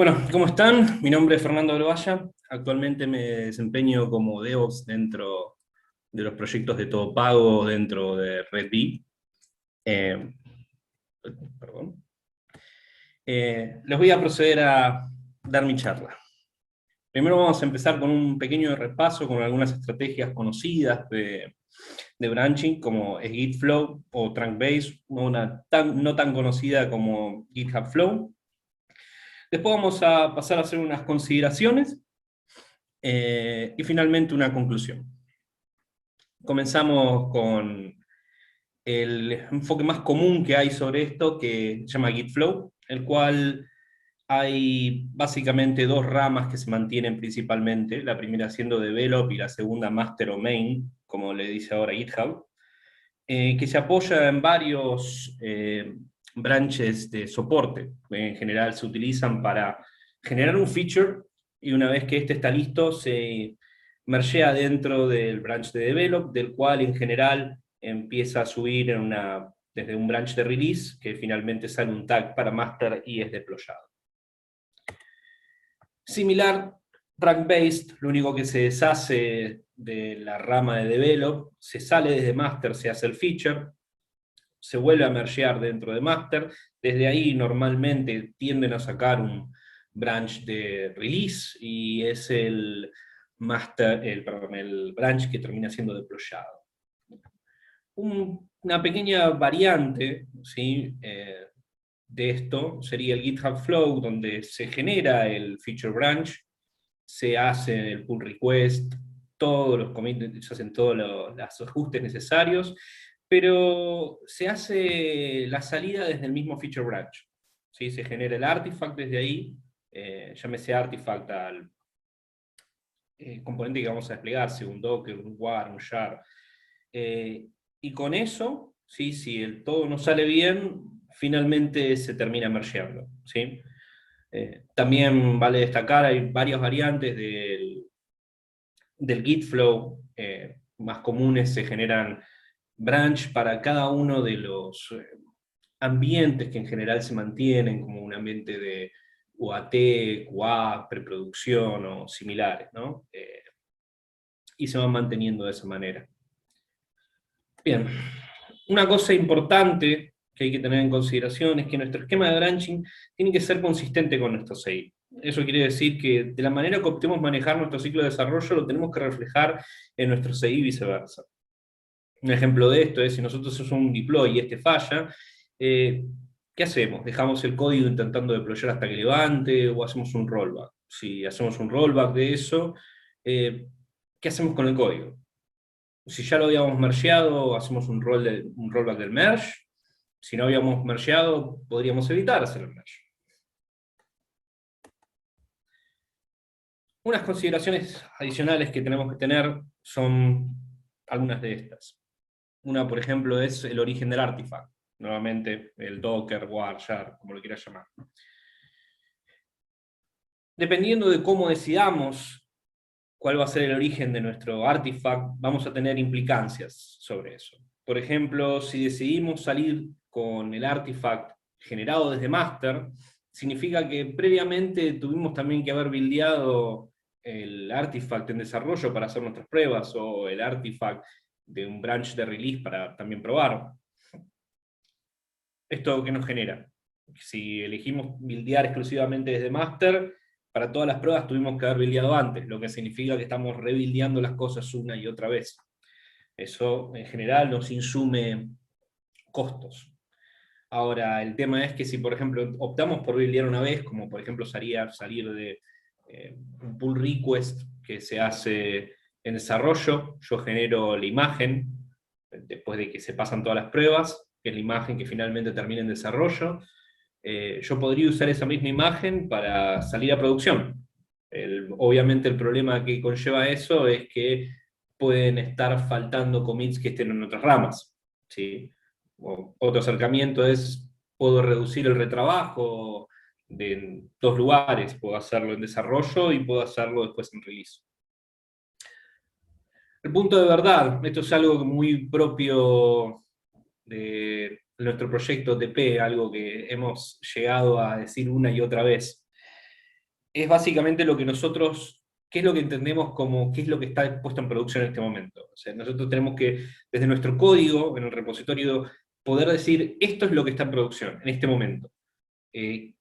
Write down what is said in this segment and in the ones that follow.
Bueno, ¿cómo están? Mi nombre es Fernando Albaya. Actualmente me desempeño como DevOps dentro de los proyectos de todo pago dentro de Redbee. Eh, perdón. Les voy a proceder a dar mi charla. Primero vamos a empezar con un pequeño repaso con algunas estrategias conocidas de branching, como es Gitflow o Trunkbase, no tan conocida como GitHub Flow. Después vamos a pasar a hacer unas consideraciones y finalmente una conclusión. Comenzamos con el enfoque más común que hay sobre esto, que se llama Gitflow, el cual hay básicamente dos ramas que se mantienen principalmente, la primera siendo Develop y la segunda Master o Main, como le dice ahora GitHub, que se apoya en varios branches de soporte. En general se utilizan para generar un feature y una vez que este está listo se mergea dentro del branch de develop, del cual en general empieza a subir desde un branch de release, que finalmente sale un tag para master y es deployado. Similar, rank-based, lo único que se deshace de la rama de develop, se sale desde master, se hace el feature, se vuelve a mergear dentro de master, desde ahí normalmente tienden a sacar un branch de release y es el branch que termina siendo deployado. Una pequeña variante, ¿sí? De esto sería el GitHub Flow, donde se genera el feature branch, se hace el pull request, todos los commits, se hacen todos los ajustes necesarios, pero se hace la salida desde el mismo feature branch. ¿Sí? Se genera el artifact desde ahí, llámese artifact al componente que vamos a desplegar, sea un Docker, un WAR, un jar. Y con eso, ¿sí? Si el todo no sale bien, finalmente se termina mergeando. ¿Sí? También vale destacar, hay varias variantes del Git Flow, más comunes se generan branch para cada uno de los ambientes que en general se mantienen, como un ambiente de UAT, QA, preproducción o similares, ¿no? Y se van manteniendo de esa manera. Bien, una cosa importante que hay que tener en consideración es que nuestro esquema de branching tiene que ser consistente con nuestro CI. Eso quiere decir que de la manera que optemos manejar nuestro ciclo de desarrollo lo tenemos que reflejar en nuestro CI y viceversa. Un ejemplo de esto es si nosotros hacemos un deploy y este falla, ¿qué hacemos? ¿Dejamos el código intentando deployar hasta que levante o hacemos un rollback? Si hacemos un rollback de eso, ¿qué hacemos con el código? Si ya lo habíamos mergeado, hacemos un rollback del merge. Si no habíamos mergeado, podríamos evitar hacer el merge. Unas consideraciones adicionales que tenemos que tener son algunas de estas. Una, por ejemplo, es el origen del artifact. Nuevamente, el Docker, WAR, jar, como lo quieras llamar. Dependiendo de cómo decidamos cuál va a ser el origen de nuestro artifact, vamos a tener implicancias sobre eso. Por ejemplo, si decidimos salir con el artifact generado desde master, significa que previamente tuvimos también que haber buildeado el artifact en desarrollo para hacer nuestras pruebas, o el artifact de un branch de release para también probar. ¿Esto qué nos genera? Si elegimos buildear exclusivamente desde master, para todas las pruebas tuvimos que haber buildeado antes, lo que significa que estamos rebuildeando las cosas una y otra vez. Eso en general nos insume costos. Ahora, el tema es que si, por ejemplo, optamos por buildear una vez, como por ejemplo salir de un pull request que se hace en desarrollo, yo genero la imagen, después de que se pasan todas las pruebas, que es la imagen que finalmente termina en desarrollo, yo podría usar esa misma imagen para salir a producción. Obviamente el problema que conlleva eso es que pueden estar faltando commits que estén en otras ramas. ¿Sí? Otro acercamiento es, puedo reducir el retrabajo de dos lugares, puedo hacerlo en desarrollo y puedo hacerlo después en release. El punto de verdad, esto es algo muy propio de nuestro proyecto TP, algo que hemos llegado a decir una y otra vez. es básicamente lo que nosotros, qué es lo que entendemos como qué es lo que está puesto en producción en este momento. O sea, nosotros tenemos que, desde nuestro código, en el repositorio, poder decir, esto es lo que está en producción en este momento. Eh,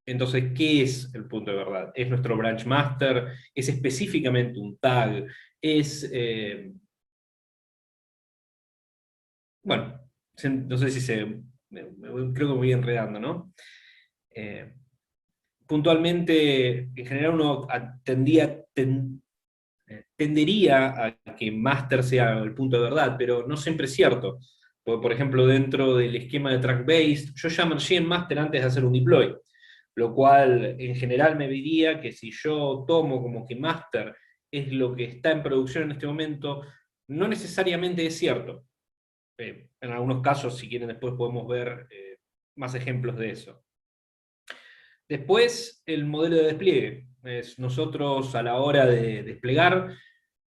entonces, ¿qué es el punto de verdad? ¿Es nuestro branch master? ¿Es específicamente un tag? ¿Es, bueno, no sé si creo que me voy enredando, ¿no? Eh, Puntualmente, en general uno tendería a que master sea el punto de verdad, pero no siempre es cierto. Por ejemplo, dentro del esquema de track-based, yo ya mergé en master antes de hacer un deploy, lo cual en general me diría que si yo tomo como que master es lo que está en producción en este momento, no necesariamente es cierto. En algunos casos, si quieren, después podemos ver más ejemplos de eso. Después, el modelo de despliegue. Nosotros a la hora de desplegar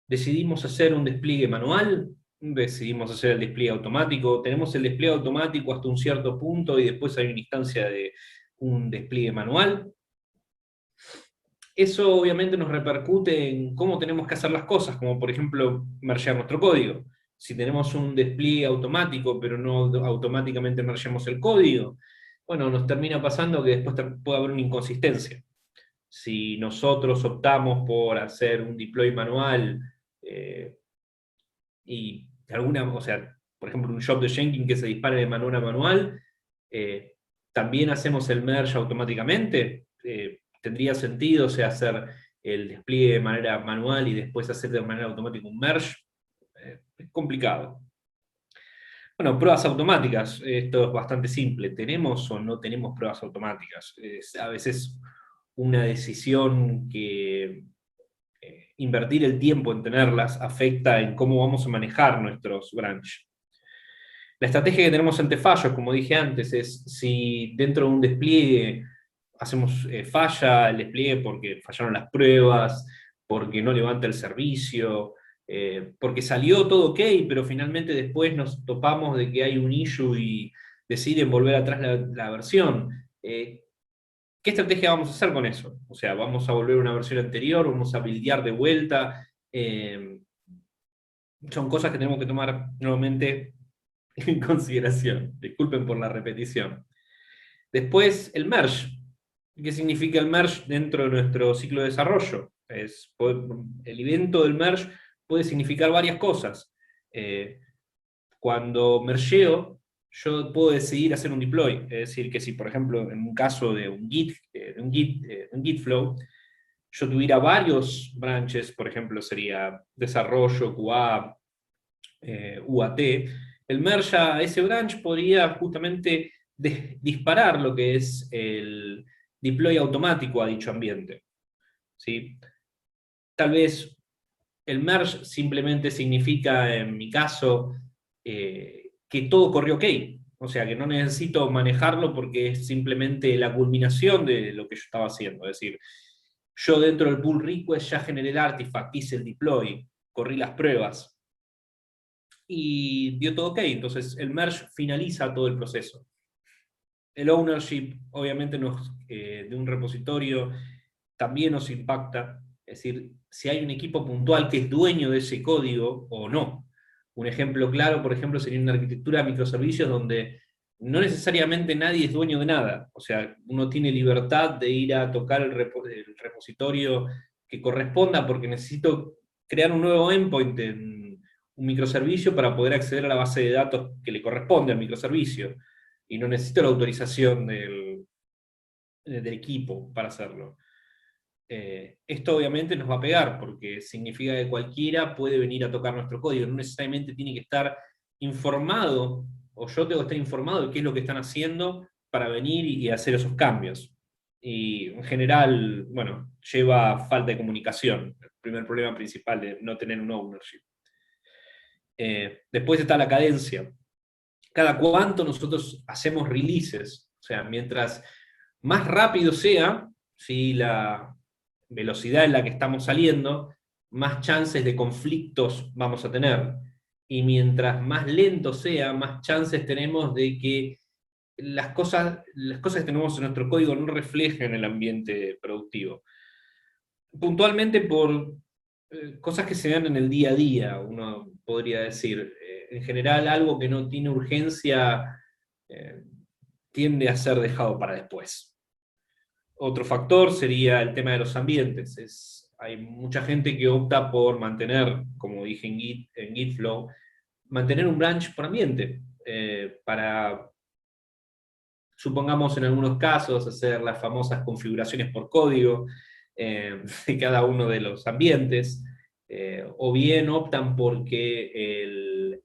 decidimos hacer un despliegue manual, decidimos hacer el despliegue automático, tenemos el despliegue automático hasta un cierto punto y después hay una instancia de un despliegue manual. Eso obviamente nos repercute en cómo tenemos que hacer las cosas, como por ejemplo mergear nuestro código. Si tenemos un despliegue automático, pero no automáticamente mergeamos el código, bueno, nos termina pasando que después puede haber una inconsistencia. Si nosotros optamos por hacer un deploy manual y o sea, por ejemplo, un job de Jenkins que se dispare de manual a manual, también hacemos el merge automáticamente. Tendría sentido, o sea, hacer el despliegue de manera manual y después hacer de manera automática un merge. Es complicado. Bueno, pruebas automáticas, esto es bastante simple. ¿Tenemos o no tenemos pruebas automáticas? Es a veces una decisión que invertir el tiempo en tenerlas afecta en cómo vamos a manejar nuestros branch. La estrategia que tenemos ante fallos, como dije antes, es si dentro de un despliegue hacemos falla el despliegue porque fallaron las pruebas, porque no levanta el servicio, porque salió todo ok, pero finalmente después nos topamos de que hay un issue y deciden volver atrás la versión. ¿Qué estrategia vamos a hacer con eso? O sea, ¿vamos a volver a una versión anterior? ¿Vamos a buildear de vuelta? Son cosas que tenemos que tomar nuevamente en consideración. Disculpen por la repetición. Después, el merge. ¿Qué significa el merge dentro de nuestro ciclo de desarrollo? El evento del merge puede significar varias cosas. Cuando mergeo, yo puedo decidir hacer un deploy. Es decir, que si, por ejemplo, en un caso de un Git flow, yo tuviera varios branches, por ejemplo, sería desarrollo, QA, UAT, el merge a ese branch podría justamente disparar lo que es el deploy automático a dicho ambiente. ¿Sí? Tal vez el merge simplemente significa, en mi caso, que todo corrió ok. O sea, que no necesito manejarlo porque es simplemente la culminación de lo que yo estaba haciendo. Es decir, yo dentro del pull request ya generé el artifact, hice el deploy, corrí las pruebas y dio todo ok. Entonces el merge finaliza todo el proceso. El ownership, obviamente, de un repositorio también nos impacta. Es decir, si hay un equipo puntual que es dueño de ese código o no. Un ejemplo claro, por ejemplo, sería una arquitectura de microservicios donde no necesariamente nadie es dueño de nada. O sea, uno tiene libertad de ir a tocar el repositorio que corresponda porque necesito crear un nuevo endpoint en un microservicio para poder acceder a la base de datos que le corresponde al microservicio. Y no necesito la autorización del equipo para hacerlo. Esto obviamente nos va a pegar, porque significa que cualquiera puede venir a tocar nuestro código, no necesariamente tiene que estar informado, o yo tengo que estar informado de qué es lo que están haciendo para venir y hacer esos cambios. Y en general, bueno, lleva a falta de comunicación, el primer problema principal de no tener un ownership. Después está la cadencia. Cada cuánto nosotros hacemos releases, o sea, mientras más rápido sea, ¿sí? La velocidad en la que estamos saliendo, más chances de conflictos vamos a tener. Y mientras más lento sea, más chances tenemos de que las cosas que tenemos en nuestro código no reflejen el ambiente productivo. puntualmente por cosas que se dan en el día a día, uno podría decir. En general, algo que no tiene urgencia eh, tiende a ser dejado para después. Otro factor sería el tema de los ambientes. Hay mucha gente que opta por mantener, como dije en Gitflow, mantener un branch por ambiente, para, supongamos en algunos casos, hacer las famosas configuraciones por código de cada uno de los ambientes, o bien optan porque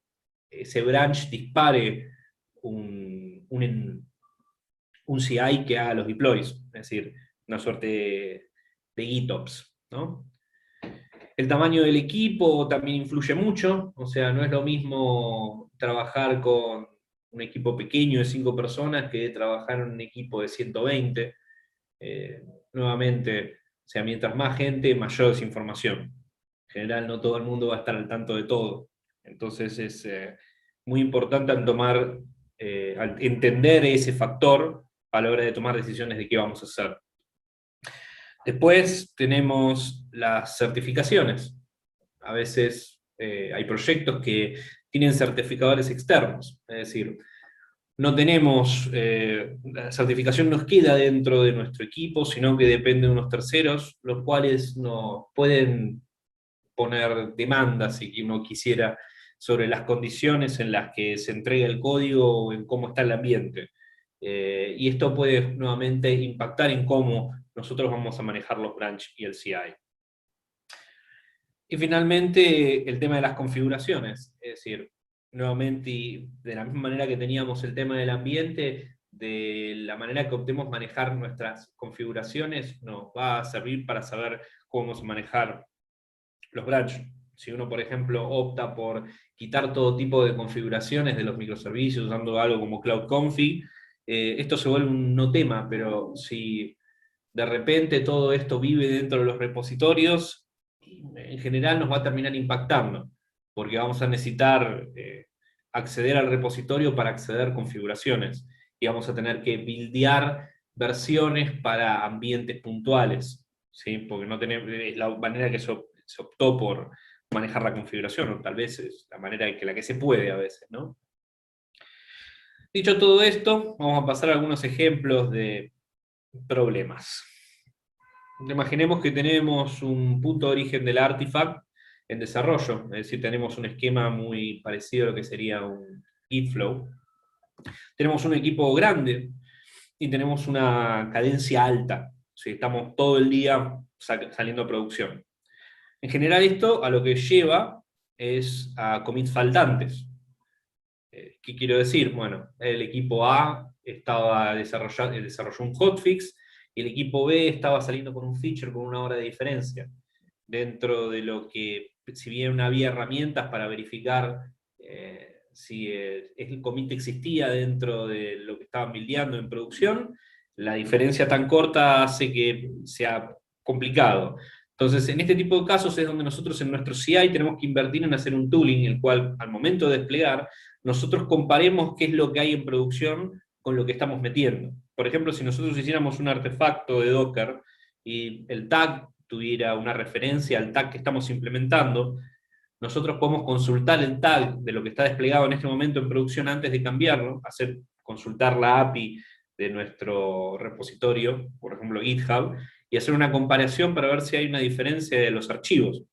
ese branch dispare un CI que haga los deploys, es decir, una suerte de GitOps, ¿no? El tamaño del equipo también influye mucho, o sea, no es lo mismo trabajar con un equipo pequeño de 5 personas que trabajar en un equipo de 120. Eh, Nuevamente, o sea, mientras más gente, mayor desinformación. En general, no todo el mundo va a estar al tanto de todo. Entonces, es muy importante al entender ese factor a la hora de tomar decisiones de qué vamos a hacer. Después tenemos las certificaciones. A veces hay proyectos que tienen certificadores externos, es decir, no tenemos, la certificación nos queda dentro de nuestro equipo, sino que depende de unos terceros, los cuales nos pueden poner demandas, si uno quisiera, sobre las condiciones en las que se entrega el código o en cómo está el ambiente. Y esto puede nuevamente impactar en cómo nosotros vamos a manejar los branch y el CI. Y finalmente, el tema de las configuraciones, es decir, nuevamente, y de la misma manera que teníamos el tema del ambiente, de la manera que optemos manejar nuestras configuraciones, nos va a servir para saber cómo vamos a manejar los branch. Si uno, por ejemplo, opta por quitar todo tipo de configuraciones de los microservicios usando algo como Cloud Config, esto se vuelve un no tema, pero si de repente todo esto vive dentro de los repositorios, en general nos va a terminar impactando, porque vamos a necesitar acceder al repositorio para acceder a configuraciones, y vamos a tener que buildear versiones para ambientes puntuales, ¿sí? Porque no tenemos, es la manera que se optó por manejar la configuración, o tal vez es la manera en la que se puede a veces, ¿no? Dicho todo esto, vamos a pasar a algunos ejemplos de problemas. Imaginemos que tenemos un punto de origen del artifact en desarrollo, es decir, tenemos un esquema muy parecido a lo que sería un Gitflow. Tenemos un equipo grande y tenemos una cadencia alta, ¿sí? Estamos todo el día saliendo a producción. En general esto a lo que lleva es a commits faltantes. ¿Qué quiero decir? Bueno, el equipo A desarrolló un hotfix y el equipo B estaba saliendo con un feature con una hora de diferencia. Dentro de lo que, si bien había herramientas para verificar si el commit existía dentro de lo que estaban buildeando en producción, la diferencia tan corta hace que sea complicado. Entonces, en este tipo de casos es donde nosotros en nuestro CI tenemos que invertir en hacer un tooling, el cual al momento de desplegar nosotros comparemos qué es lo que hay en producción con lo que estamos metiendo. Por ejemplo, si nosotros hiciéramos un artefacto de Docker y el tag tuviera una referencia al tag que estamos implementando, nosotros podemos consultar el tag de lo que está desplegado en este momento en producción antes de cambiarlo, consultar la API de nuestro repositorio, por ejemplo GitHub, y hacer una comparación para ver si hay una diferencia de los archivos.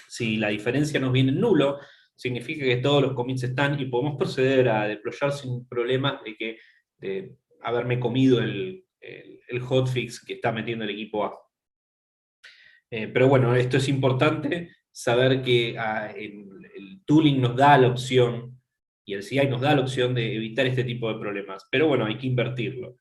Si la diferencia nos viene en nulo, significa que todos los commits están y podemos proceder a deployar sin problemas de haberme comido el hotfix que está metiendo el equipo A. Pero bueno, esto es importante, saber que el tooling nos da la opción, y el CI nos da la opción de evitar este tipo de problemas. Pero bueno, hay que invertirlo.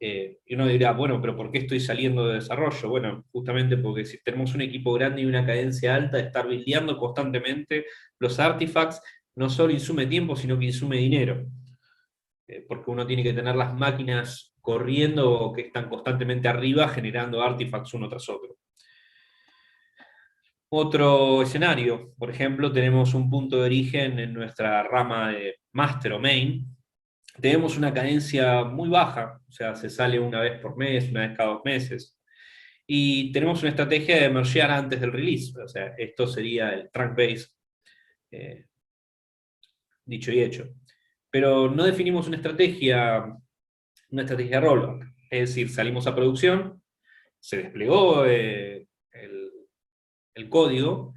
Y uno dirá, bueno, pero ¿por qué estoy saliendo de desarrollo? Bueno, justamente porque si tenemos un equipo grande y una cadencia alta, estar buildeando constantemente los artifacts no solo insume tiempo, sino que insume dinero. Porque uno tiene que tener las máquinas corriendo que están constantemente arriba generando artifacts uno tras otro. Otro escenario, por ejemplo, tenemos un punto de origen en nuestra rama de master o main. Tenemos una cadencia muy baja, o sea, se sale una vez por mes, una vez cada 2 meses. y tenemos una estrategia de mergear antes del release. O sea, esto sería el track base, dicho y hecho. Pero no definimos una estrategia de rollback. Es decir, salimos a producción, se desplegó el código,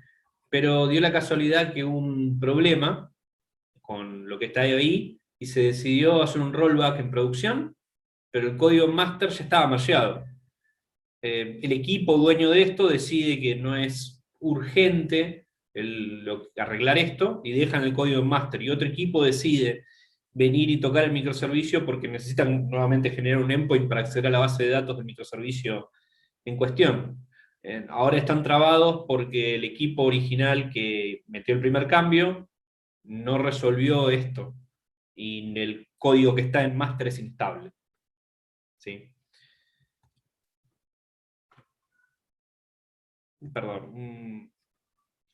pero dio la casualidad que hubo un problema con lo que está ahí y se decidió hacer un rollback en producción, pero el código master ya estaba mergeado. El equipo dueño de esto decide que no es urgente arreglar esto y dejan el código en master, y otro equipo decide venir y tocar el microservicio porque necesitan nuevamente generar un endpoint para acceder a la base de datos del microservicio en cuestión. Ahora están trabados porque el equipo original que metió el primer cambio no resolvió esto, y el código que está en master es instable. ¿Sí? Perdón,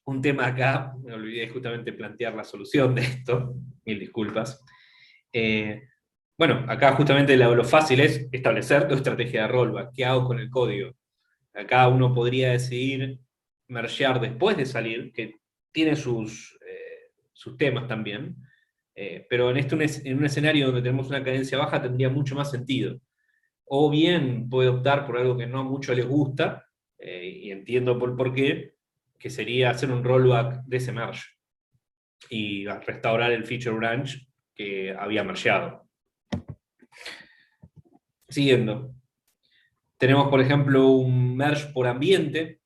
un tema acá, me olvidé justamente plantear la solución de esto, mil disculpas. Bueno, acá justamente lo fácil es establecer tu estrategia de rollback. ¿Qué hago con el código? Acá uno podría decidir mergear después de salir, que tiene sus temas también, pero en un escenario donde tenemos una cadencia baja tendría mucho más sentido. O bien puede optar por algo que no a muchos les gusta, y entiendo por qué, que sería hacer un rollback de ese merge y restaurar el feature branch que había mergeado. Siguiendo, tenemos por ejemplo un merge por ambiente,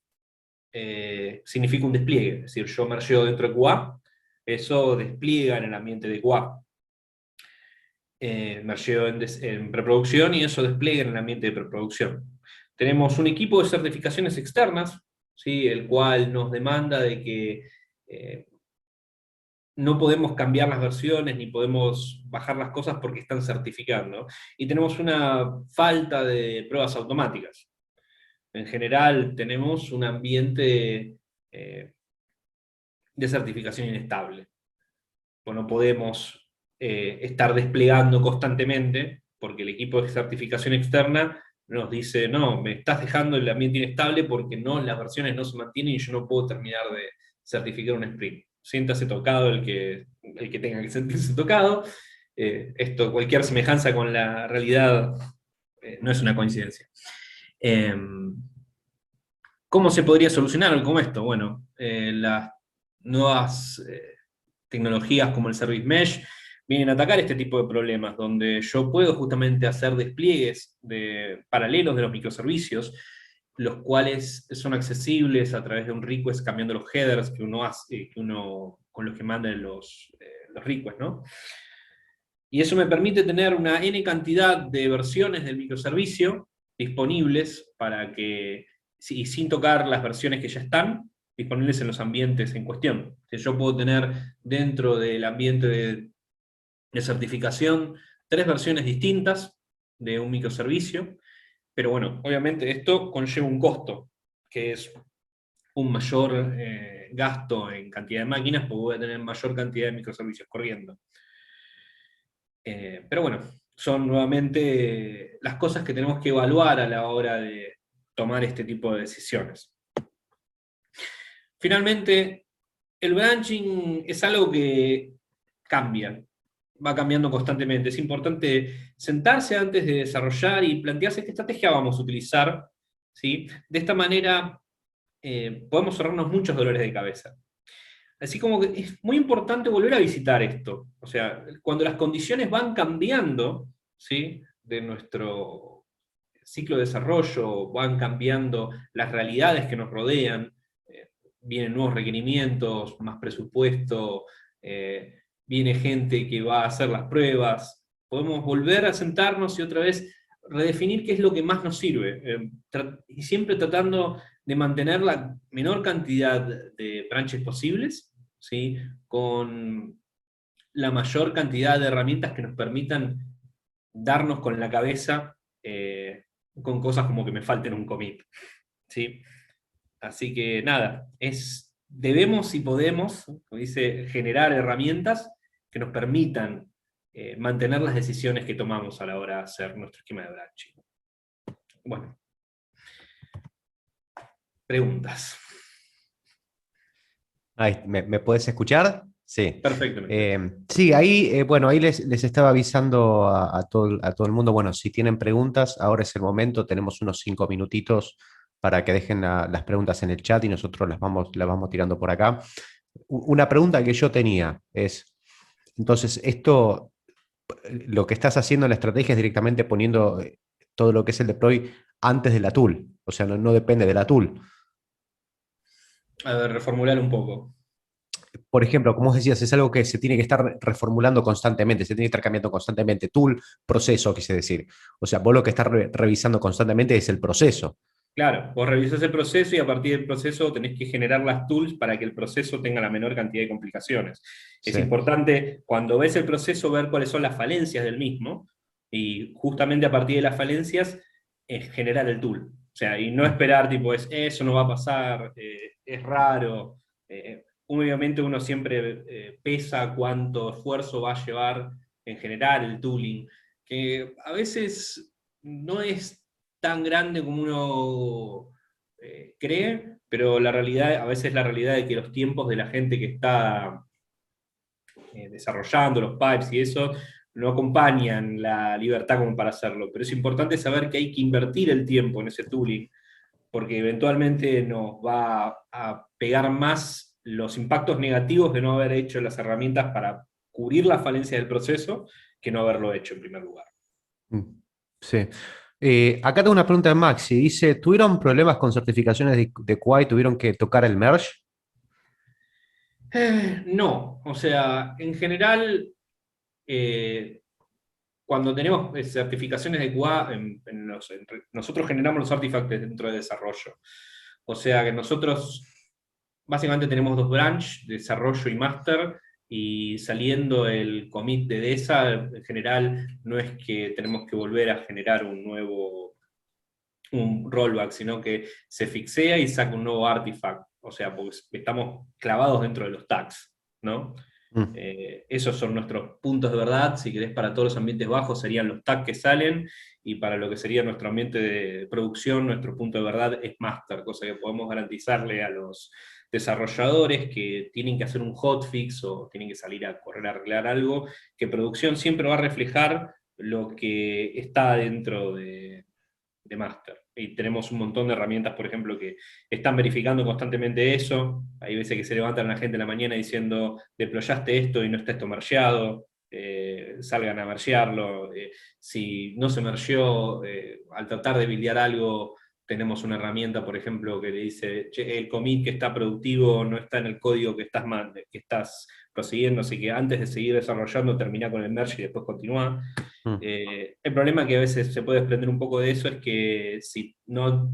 significa un despliegue, es decir, yo mergeo dentro de QA, eso despliega en el ambiente de QA. Mergeo en preproducción y eso despliega en el ambiente de preproducción. Tenemos un equipo de certificaciones externas, ¿sí? El cual nos demanda de que no podemos cambiar las versiones ni podemos bajar las cosas porque están certificando. Y tenemos una falta de pruebas automáticas. En general tenemos un ambiente de certificación inestable. Pues no podemos estar desplegando constantemente, porque el equipo de certificación externa nos dice, no, me estás dejando el ambiente inestable porque no, las versiones no se mantienen y yo no puedo terminar de certificar un sprint. Siéntase tocado el que tenga que sentirse tocado. Cualquier semejanza con la realidad no es una coincidencia. ¿Cómo se podría solucionar algo como esto? Bueno, las nuevas tecnologías como el Service Mesh vienen a atacar este tipo de problemas, donde yo puedo justamente hacer despliegues paralelos de los microservicios, los cuales son accesibles a través de un request cambiando los headers que uno hace, con los que mandan los requests, ¿no? Y eso me permite tener una N cantidad de versiones del microservicio disponibles para que, y sin tocar las versiones que ya están disponibles en los ambientes en cuestión. Yo puedo tener dentro del ambiente de certificación 3 versiones distintas de un microservicio, pero bueno, obviamente esto conlleva un costo, que es un mayor gasto en cantidad de máquinas, porque voy a tener mayor cantidad de microservicios corriendo. Pero bueno, son nuevamente las cosas que tenemos que evaluar a la hora de tomar este tipo de decisiones. Finalmente, el branching es algo que cambia, va cambiando constantemente. Es importante sentarse antes de desarrollar y plantearse qué estrategia vamos a utilizar, ¿sí? De esta manera podemos ahorrarnos muchos dolores de cabeza. Así como que es muy importante volver a visitar esto. O sea, cuando las condiciones van cambiando, ¿sí? De nuestro ciclo de desarrollo, van cambiando las realidades que nos rodean, vienen nuevos requerimientos, más presupuesto, viene gente que va a hacer las pruebas, podemos volver a sentarnos y otra vez redefinir qué es lo que más nos sirve, y siempre tratando de mantener la menor cantidad de branches posibles, ¿sí? Con la mayor cantidad de herramientas que nos permitan darnos con la cabeza con cosas como que me falten un commit, ¿sí? Así que nada, debemos y podemos, como dice, generar herramientas que nos permitan mantener las decisiones que tomamos a la hora de hacer nuestro esquema de branching. Bueno, Preguntas. Ahí, ¿me puedes escuchar? Sí. Perfectamente. Sí, ahí, bueno, ahí les estaba avisando a todo el mundo, bueno, si tienen preguntas, ahora es el momento, tenemos unos 5 minutitos para que dejen las preguntas en el chat y nosotros las vamos tirando por acá. Una pregunta que yo tenía es, entonces, esto, lo que estás haciendo en la estrategia es directamente poniendo todo lo que es el deploy antes de la tool, o sea, no depende de la tool. A ver, reformular un poco. Por ejemplo, como vos decías, es algo que se tiene que estar reformulando constantemente, se tiene que estar cambiando constantemente. Tool, proceso, quise decir. O sea, vos lo que estás revisando constantemente es el proceso. Claro, vos revisás el proceso y a partir del proceso tenés que generar las tools para que el proceso tenga la menor cantidad de complicaciones. Es Sí. importante cuando ves el proceso ver cuáles son las falencias del mismo y justamente a partir de las falencias generar el tool. O sea, y no esperar tipo, eso no va a pasar, es raro. Obviamente uno siempre pesa cuánto esfuerzo va a llevar en generar el tooling, que a veces no es tan grande como uno cree, pero la realidad, a veces la realidad de que los tiempos de la gente que está desarrollando los pipes y eso no acompañan la libertad como para hacerlo. Pero es importante saber que hay que invertir el tiempo en ese tooling, porque eventualmente nos va a pegar más los impactos negativos de no haber hecho las herramientas para cubrir las falencias del proceso que no haberlo hecho en primer lugar. Mm, sí. Acá tengo una pregunta de Maxi. Dice, ¿tuvieron problemas con certificaciones de QA y tuvieron que tocar el merge? No, o sea, en general, eh, cuando tenemos certificaciones de QA, nosotros generamos los artifacts dentro de desarrollo. O sea que nosotros básicamente tenemos dos branch, desarrollo y master, y saliendo el commit de DESA, en general no es que tenemos que volver a generar un rollback, sino que se fixea y saca un nuevo artifact. O sea, pues estamos clavados dentro de los tags, ¿no? Mm, Esos son nuestros puntos de verdad. Si querés, para todos los ambientes bajos serían los tags que salen, y para lo que sería nuestro ambiente de producción, nuestro punto de verdad es master, cosa que podemos garantizarle a los desarrolladores que tienen que hacer un hotfix o tienen que salir a correr a arreglar algo, que producción siempre va a reflejar lo que está dentro de master. Y tenemos un montón de herramientas, por ejemplo, que están verificando constantemente eso. Hay veces que se levantan la gente en la mañana diciendo, deployaste esto y no está esto mergeado, salgan a mergearlo. Si no se mergeó, al tratar de buildear algo, tenemos una herramienta, por ejemplo, que le dice, che, el commit que está productivo no está en el código que estás prosiguiendo, así que antes de seguir desarrollando, termina con el merge y después continúa. mm. El problema que a veces se puede desprender un poco de eso es que si no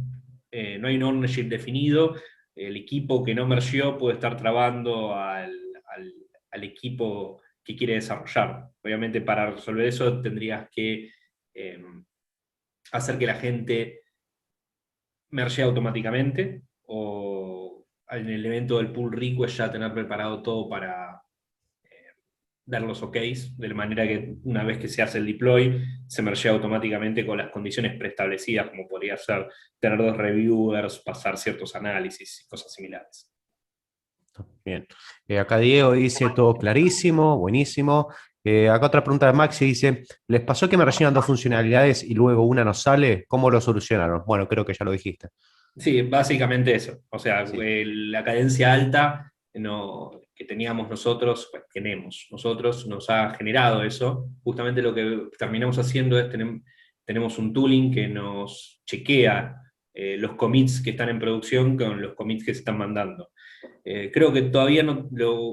hay un ownership definido, el equipo que no mergió puede estar trabando al, al equipo que quiere desarrollar. Obviamente para resolver eso tendrías que eh, hacer que la gente merge automáticamente o en el evento del pull request ya tener preparado todo para dar los OKs, de manera que una vez que se hace el deploy, se mergea automáticamente con las condiciones preestablecidas, como podría ser tener dos reviewers, pasar ciertos análisis y cosas similares. Bien. Acá Diego dice todo clarísimo, buenísimo. Acá otra pregunta de Maxi dice, ¿les pasó que me rellenan dos funcionalidades y luego una no sale? ¿Cómo lo solucionaron? Bueno, creo que ya lo dijiste. Sí, básicamente eso. O sea, Sí. la cadencia alta que teníamos nosotros, pues, tenemos nosotros, nos ha generado eso. Justamente lo que terminamos haciendo es tenemos un tooling que nos chequea los commits que están en producción con los commits que se están mandando. Creo que todavía no,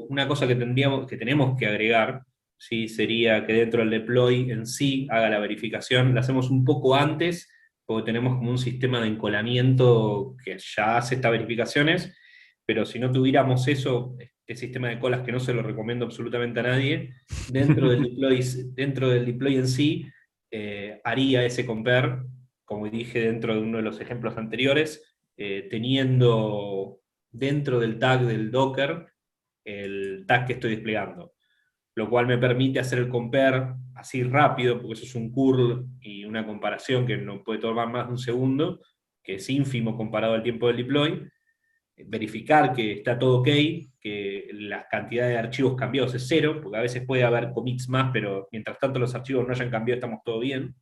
una cosa que tenemos que agregar, ¿sí? Sería que dentro del deploy en sí haga la verificación. La hacemos un poco antes, porque tenemos como un sistema de encolamiento que ya hace estas verificaciones, pero si no tuviéramos eso, este sistema de colas que no se lo recomiendo absolutamente a nadie, dentro del deploy en sí, haría ese compare, como dije dentro de uno de los ejemplos anteriores, teniendo dentro del tag del Docker el tag que estoy desplegando, lo cual me permite hacer el compare así rápido, porque eso es un curl y una comparación que no puede tomar más de un segundo, que es ínfimo comparado al tiempo del deploy, verificar que está todo ok, que la cantidad de archivos cambiados es cero, porque a veces puede haber commits más, pero mientras tanto los archivos no hayan cambiado, estamos todo bien.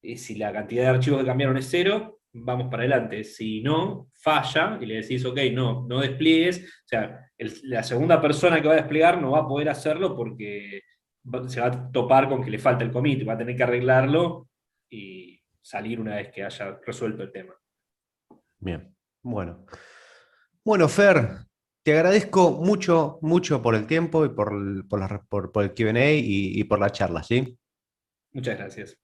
Y si la cantidad de archivos que cambiaron es cero, vamos para adelante. Si no, falla y le decís, ok, no despliegues. O sea, la segunda persona que va a desplegar no va a poder hacerlo porque se va a topar con que le falta el commit, va a tener que arreglarlo y salir una vez que haya resuelto el tema. Bien, bueno. Bueno, Fer, te agradezco mucho, mucho por el tiempo y por el Q&A y por la charla, ¿sí? Muchas gracias.